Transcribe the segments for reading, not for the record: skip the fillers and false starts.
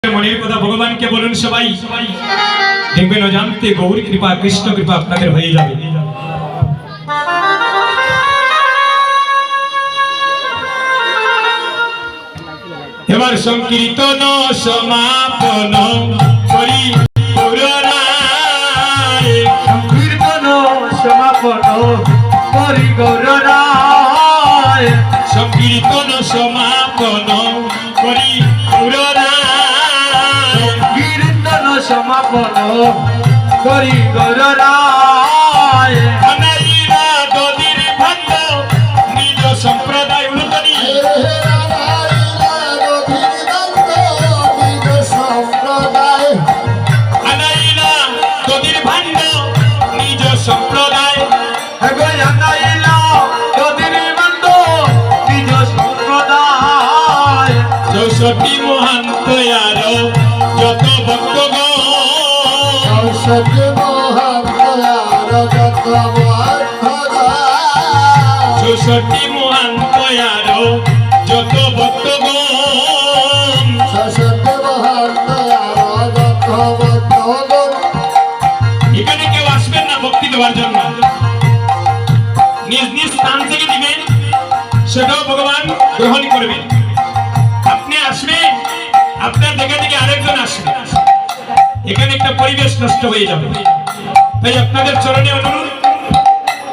মনের কথা ভগবানকে বলুন সবাই, দেখবেন অজান্তে গৌর কৃপা কৃষ্ণ কৃপা আপনাদের হয়ে যাবে। এবার সংকীর্তন সমাপন করি গৌররায়, সংকীর্তন সমাপন করি গৌররায়, সংকীর্তন সমাপন করি গৌররায়, কীর্তন সমাপন করি গৌররায়। অনাইলা দদির ভাণ্ড নিজ সম্প্রদায় উলুতনি, আনাইলা দদির ভাণ্ড নিজ সম্প্রদায়, চৌষট্টি মহান তৈয়ার যত ভক্তগণ, চৌষট্টি মহান তৈয়ার যত ভক্তগণ, এখানে কেউ আসবেন না ভক্তি দেওয়ার জন্য, নিজ নিজ স্থান থেকে দিবেন, সেটাও ভগবান গ্রহণ করবেন। আপনি আসবেন, আপনার দেখা থেকে আরেকজন আসবে, এখানে একটা পরিবেশ নষ্ট হয়ে যাবে। তাই আপনাদের চরণে অনুরোধ,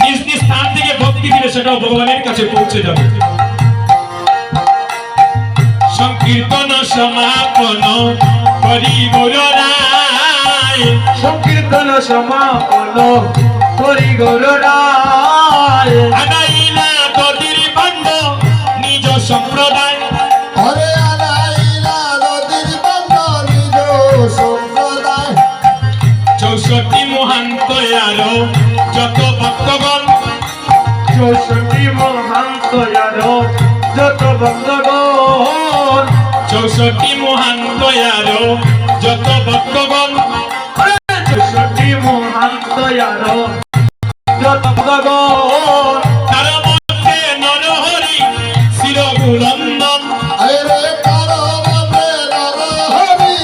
নিজ নিজ স্থান থেকে ভক্তি দিলে সেটাও ভগবানের কাছে পৌঁছে যাবে। সংকীর্তন সমাপন করি গৌররায়, সংকীর্তন সমাপন করি গৌররায়, আনাইলা দদির ভাণ্ড নিজ সম্প্রদায়, চৌষট্টি মহান তৈয়ার যত ভক্তগণ, চৌষট্টি মহান তৈয়ার যত ভক্তগণ, চৌষট্টি মহান তৈয়ার যত ভক্তগণ, চৌষট্টি মহান তৈয়ার যত ভক্তগণ, তার মধ্যে নরহরি শিরগুলন্দন, তার মধ্যে নরহরি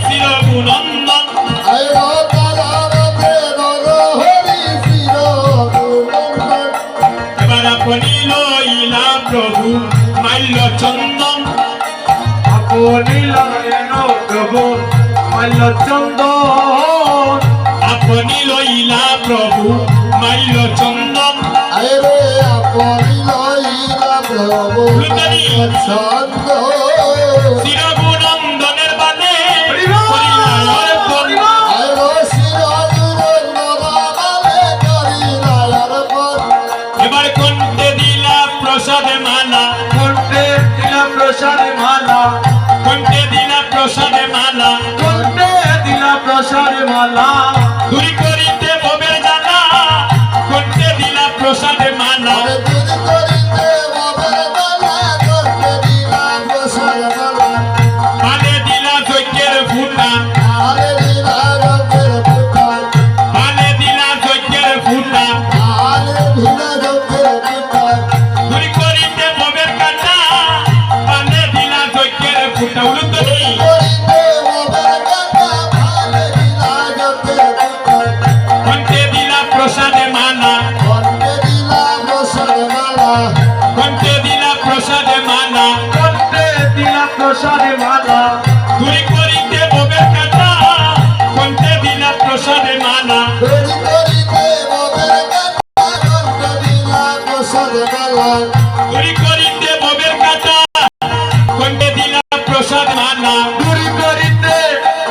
শিরগুলন্দন, এবার আপনি লইলা প্রভু মাল্য চন্দন, আপনি লায়ন প্রভু মাল্যচন্দন, আপনি লইলা প্রভু মাল্য চন্দন, শিরগুনন্দনের বাদে হরিলায়র পরি, এবার কণ্ঠে দিলা প্রসাদে মালা, কণ্ঠে দিলা প্রসাদ মালা, কণ্ঠে দিলা প্রসাদে মালা, কণ্ঠে দিলা প্রসাদ মালা, দূরি করিতে ভবের জ্বালা, কণ্ঠে দিলা প্রসাদে মালা, পানে দিলা যজ্ঞের ফুটা, পানে দিলা যজ্ঞের ফুটা, দূরি করিতে ভবের কাটা, পানে দিলা যজ্ঞের ফুটা উলুতনি, কণ্ঠে দিলা প্রসাদে মালা, কণ্ঠে দিলা প্রসাদে মালা, কণ্ঠে দিলা প্রসাদ মালা, দূরি করিতে ভবের কাটা, কণ্ঠে দিলা প্রসাদে মালা, দূরি করিতে ভবের কাটা, কণ্ঠে দিলা প্রসাদ মালা, দূরি করিতে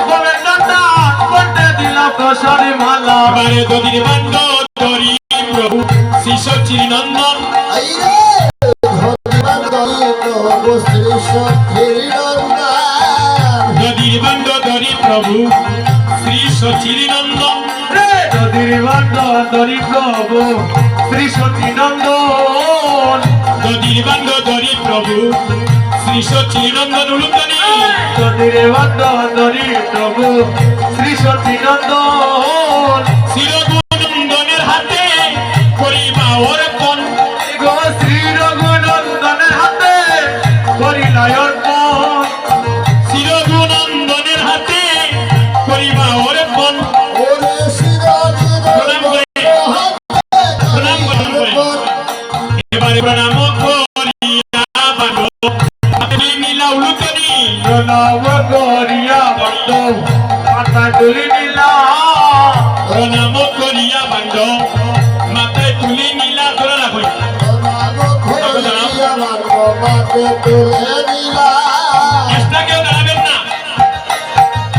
বলে দাদা, কণ্ঠে দিলা প্রসাদ মালা, এবারে দদির বান্ড ধরি প্রভু শ্রী সচিনন্দন, দদির বান্ড ধরি প্রভু শ্রী সচিনন্দন, রে নদীর বান্ড ধরি প্রভু শ্রী সচিনন্দন, দদির বান্ড ধরি প্রভু শ্রী সচিনন্দন উলুতনি, নদীর বান্ড ধরি প্রভু শ্রী সচিনন্দন, শিরগুনন্দনের হাতে করিবা অর্পণ, গো শ্রী রঘুনন্দন প্রণাম করিয়া বান্ধ তুলি নীলা উলুতনি প্রণাম করিয়া বন্ধ মাথা তুলি নীলা প্রণাম করিয়া বান্ধ মাথায় তুলি নীলা ধরে রাখো চেষ্টা কেউ দাঁড়াবেন না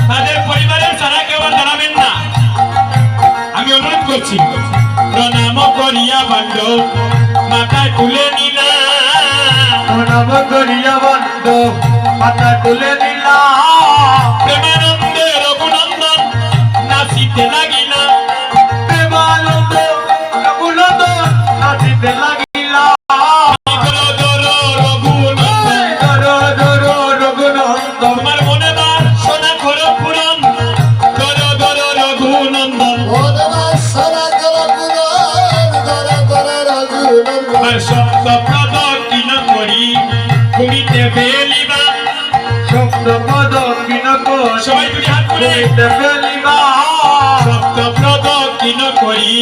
তাদের পরিবারের ছাড়া কেউ আর দাঁড়াবেন না আমি অনুরোধ করছি প্রণাম করিয়া বান্ধ মাথায় তুলে নীলা প্রণাম করিয়া বন্ধ মাথা তুলে নীলা প্রেমানন্দে রঘুনন্দন নাচিতে লাগিলা প্রেমানন্দ রঘুনন্দন নাচিতে লাগিলা তোমার মনে বার সোনা করো পুরন দর দর রঘুনন্দন আর শব্দ প্রদক্ষিণ করি ঘুরিতে ফেলিবা শব্দ পদ বিনক সবাই দুটি হাত তুলে ফেলিবা শব্দ প্রদক্ষিণ করি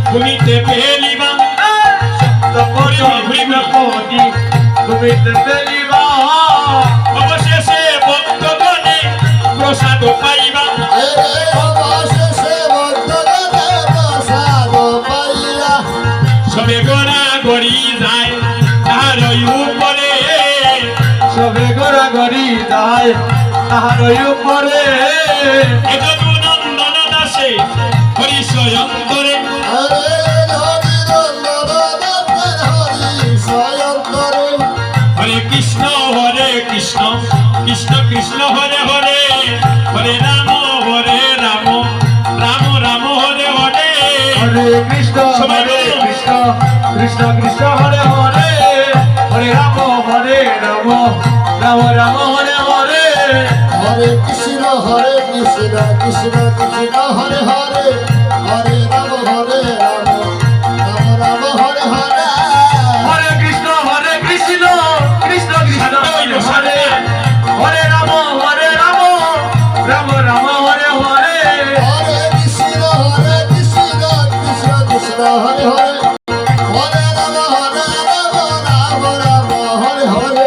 ঘুরিতে ফেলিবা শব্দ পদ বিনক ঘুমিতে ফেলিবা অবশেষে ভক্তগণে প্রসাদ পাইবা সবে গোড়া গড়ি যায় তাহার উপরে সবে গোড়া গড়ি যায় তাহার উপরে এতদু নন্দন দাসে হরি স্বয়ন্তরে হরে কৃষ্ণ কৃষ্ণ কৃষ্ণ হরে হরে হরে রাম রাম রাম হরে হরে হরে কৃষ্ণ কৃষ্ণ কৃষ্ণ হরে হরে হরে রাম রাম রাম হরে হরে হরে কৃষ্ণ কৃষ্ণ কৃষ্ণ হরে হরে হরে রাম রাম রাম হরে হরে হরে কৃষ্ণ কৃষ্ণ কৃষ্ণ হরে হরে হরে রাম রাম রাম হরে হরে হরে কৃষ্ণ কৃষ্ণ কৃষ্ণ হরে হরে হরে রাম রাম রাম হরে হরে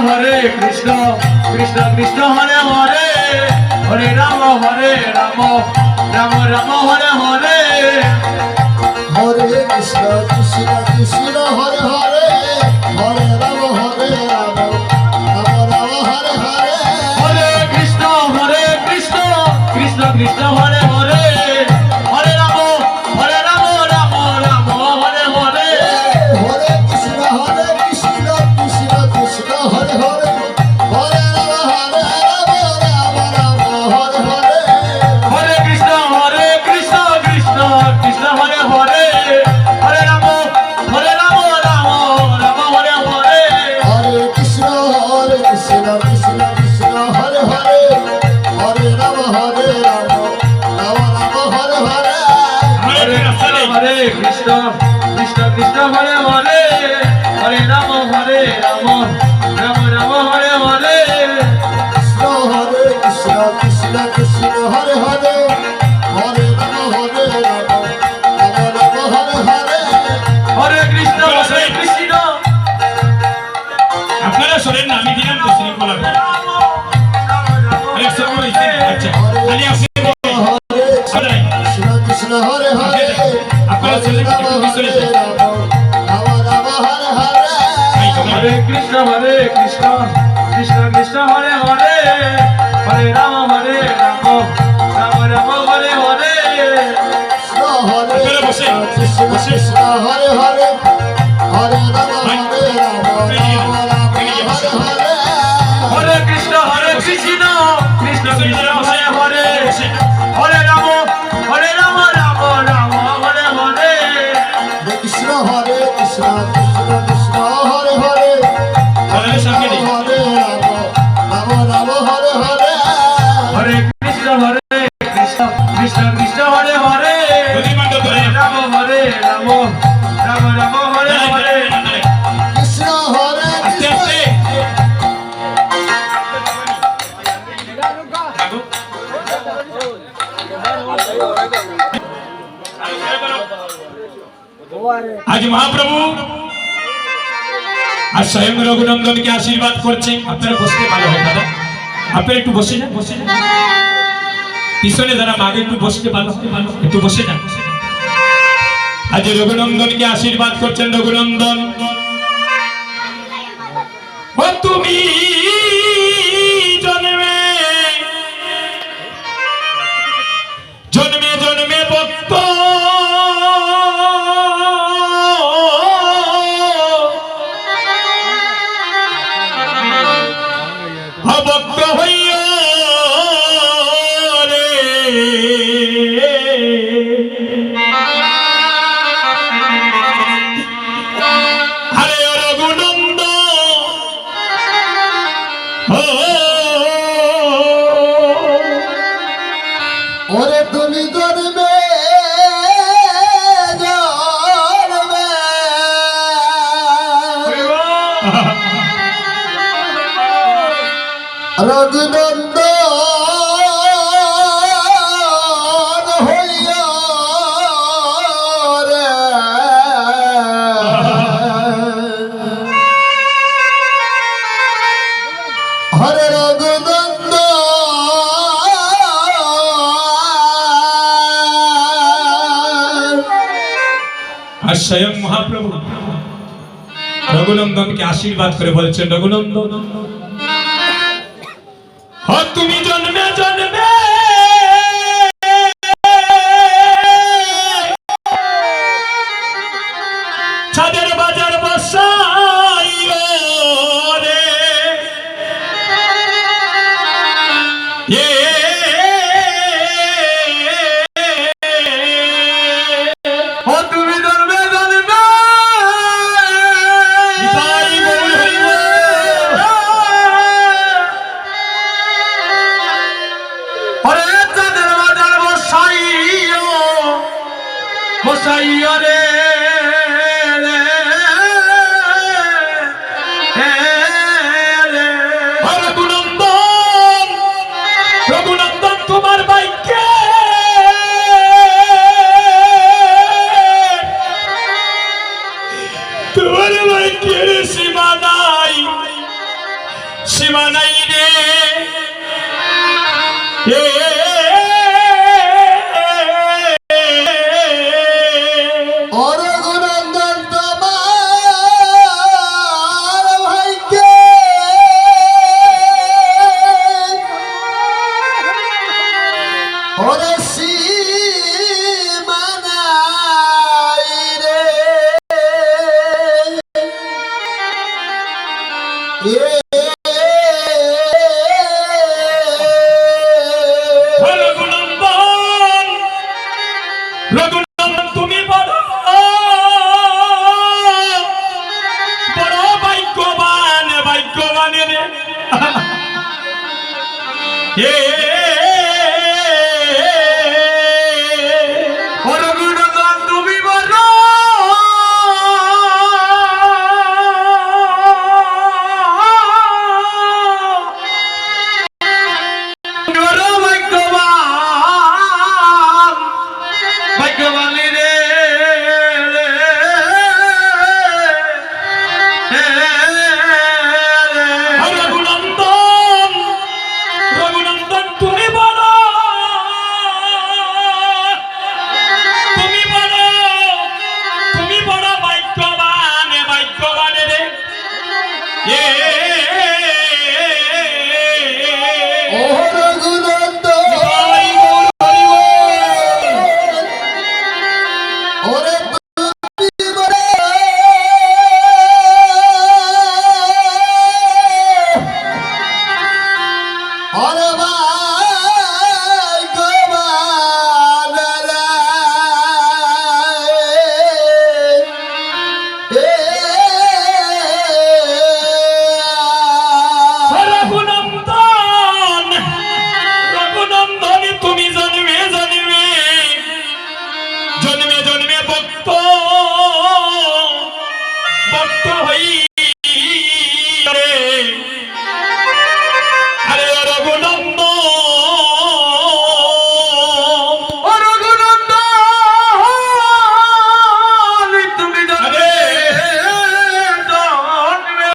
হরে কৃষ্ণ কৃষ্ণ কৃষ্ণ হরে হরে হরে রাম রাম রাম হরে হরে হরে কৃষ্ণ কৃষ্ণ কৃষ্ণ হরে হরে হরে রাম রাম রাম হরে হরে হরে কৃষ্ণ কৃষ্ণ কৃষ্ণ হরে হরে হরে রাম রাম রাম হরে হরে হরে কৃষ্ণ কৃষ্ণ কৃষ্ণ হরে হরে হরে রাম রাম রাম হরে হরে হরে কৃষ্ণ কৃষ্ণ কৃষ্ণ হরে হরে হরে রাম রাম হরে হরে হরে কৃষ্ণ কৃষ্ণ কৃষ্ণ হরে হরে হরে রাম রাম রাম হরে হরে হরে রাস্তা নেই হরে কৃষ্ণ কৃষ্ণ হরে হরে হরে রাম রাম রাম হরে হরে কৃষ্ণ হরে কৃষ্ণ কৃষ্ণ কৃষ্ণ হরে হরে হরে রাম রাম রাম হরে হরে হরে কৃষ্ণ কৃষ্ণ আপনারা শোনেন না আমি দিলাম তো শৃঙ্খলা আচ্ছা খালি আপনি হরে কৃষ্ণ কৃষ্ণ হরে হরে আপনারা হরে ছেলে রাম পিছনে রাম রাম হরে হরে হরে কৃষ্ণ কৃষ্ণ কৃষ্ণ হরে হরে হরে রাম রাম রাম হরে হরে কৃষ্ণ হরে আপনারা বসেন। কৃষ্ণ কৃষ্ণ হরে হরে হরে রাম রাম রাম হরে হরে হরে কৃষ্ণ কৃষ্ণ কৃষ্ণ হরে হরে হরে রাম রাম হরে হরে কৃষ্ণ হরে কৃষ্ণ কৃষ্ণ কৃষ্ণ হরে হরে হরে সঙ্গে নেই হরে রাম রাম হরে হরে হরে কৃষ্ণ কৃষ্ণ হরে হরে প্রতিমান্ড ধরে রাম রাম রাম হরে হরে কৃষ্ণ আর স্বয়ং রঘুনন্দনকে আশীর্বাদ করছে। আপনারা বসতে ভালো হয় দাদা, আপনারা একটু বসে যান, বসে যান। পিছনে যারা মাগে একটু বসতে ভালো হয়, একটু বসে যান। আজ রঘুনন্দনকে আশীর্বাদ করছেন। রঘুনন্দন, ও তুমি জন্মে জন্মে জন্মে ভক্ত, ভক্ত হইয়া রে, হরে রঘুনন্দন ওরে তুমি জন্মে জন্মে রঘুনন্দন হইয়া রে, হরে রঘুনন্দন। আর স্বয়ং মহাপ্রভু রঘুনন্দনকে আশীর্বাদ করে বলছেন, রঘুনন্দন, ও তুমি জন্মে জন্মে ছাদের বাজার বসাইও রে, ও তুমি জন্মে জন্মে নিতাই গৌর হরিব। ওরে চাঁদের বাজার বসাইও বসাইও রে রঘুনন্দন, রঘুনন্দন তোমার ভাগ্যে তোমার ভাগ্যের সীমা নাই, সীমা নাই রে। ও রঘুনন্দন তোমার ভাগ্যে ওরে সীমা নাই রে, রঘুনন্দন, রঘুনন্দন তুমি বড় বড় ভাগ্যবান, ভাগ্যবান রে। ও রঘুনন্দন তুমি বড় বড় ভাগ্যবান, ভাগ্যবান রে রঘুনন্দন, রঘুনন্দন তুমি বড়, তুমি বড়, তুমি বড় ভাগ্যবান, ভাগ্যবান রে। ও রঘুনন্দন নিতাই গৌর হরিব। ওরে তুমি বড় ওরে ভাগ্যবান রে, রঘুনন্দন, রঘুনন্দন তুমি জন্মে জন্মে জন্মে জন্মে ভক্ত, ভক্ত হই রে। আরে রঘুনন্দন, ও রঘুনন্দন তুমি আরে জন্মে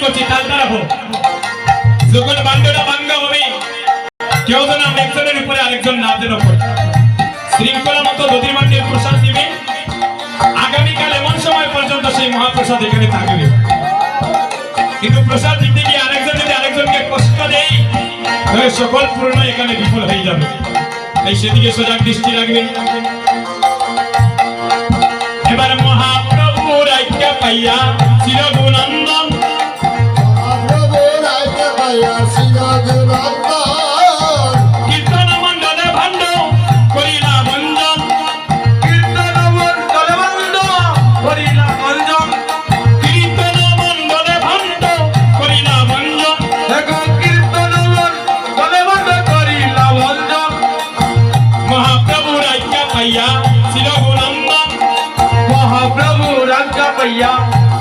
করছি তালটা রাখো যখন বান্ডটা ভাঙ্গা হবে কেউ যেন একজনের উপরে আরেকজন না যেন পড়ে শৃঙ্খলা মতো নদীর মাটির প্রসাদ দিবে আগামীকাল এমন সময় পর্যন্ত সেই মহাপ্রসাদ এখানে থাকবে কিন্তু প্রসাদ দিতে গিয়ে আরেকজন যদি আরেকজনকে কষ্ট দেয় তাহলে সকল পূর্ণ এখানে বিফল হয়ে যাবে তাই সেদিকে সজাগ দৃষ্টি রাখবে এবার মহাপ্রভুর আজ্ঞা পাইয়া চিরগুণন্দন মহাপ্রভুর আজ্ঞা পাইয়া চিরগুণন্দন কীর্তন মণ্ডলে ভাণ্ড করিলা বন্দন কীর্তন মণ্ডলে বন্দ করিলা বঞ্জন কীর্তন মণ্ডলে ভাণ্ড করিলা বন্দন দেখো কীর্তন মণ্ডলে বন্দ করিলা বঞ্জন মহাপ্রভুর আজ্ঞা পাইয়া চিরগুণন্দন মহাপ্রভু রাজ্ঞা পাইয়া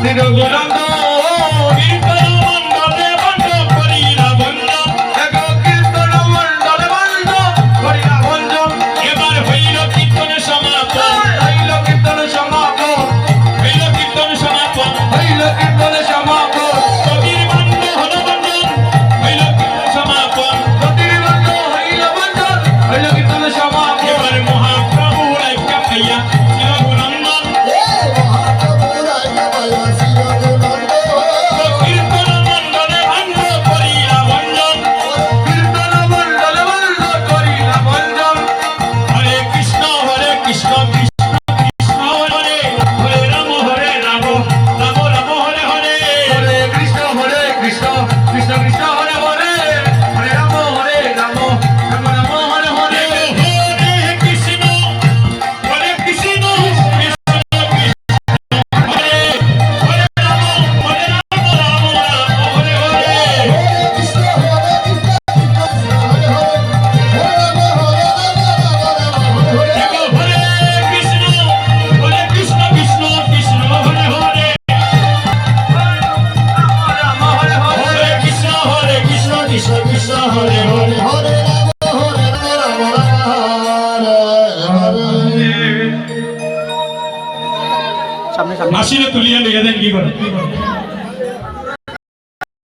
নিরগুণন্দন কীর্তন মণ্ডলে ভাণ্ড করিলা বন্দন দেখো কীর্তন মণ্ডলে বন্দ করিলা বঞ্জন এবার হইল কীর্তন সমাপন হইল কীর্তন সমাপন হইল কীর্তন সমাপন হইল কীর্তন সমাপন কবির বাণ্ড হল বন্দন হইল কীর্তন সমাপন সতীর বন্ধ হইল বঞ্জন হইল কীর্তন সমাপন এবার মহাপ্রভুর আজ্ঞা পাইয়া চিরগুণন্দন মহাপ্রভুর আজ্ঞা পাইয়া চিরগুণন্দন কীর্তন মণ্ডলে ভাণ্ড করিলা বন্দন কীর্তন মণ্ডলে বন্দ করিলা বঞ্জন হরে কৃষ্ণ কৃষ্ণ কৃষ্ণ হরে হরে রাম রাম রাম হরে হরে হরে কৃষ্ণ কৃষ্ণ কৃষ্ণ হরে হরে হরে রাম রাম রাম হরে হরে হরে কৃষ্ণ কৃষ্ণ কৃষ্ণ হরে হরে রাম রাম রাম হরে হরে কৃষ্ণ হরে কৃষ্ণ কৃষ্ণ হরে হরে দেখো হরে কৃষ্ণ কৃষ্ণ কৃষ্ণ হরে হরে রাম হরে হরে হরে কৃষ্ণ কৃষ্ণ কৃষ্ণ কৃষ্ণ হরে হরে হরে রাম হরে মাসিরে তুলিয়া লিখে দেন কি করে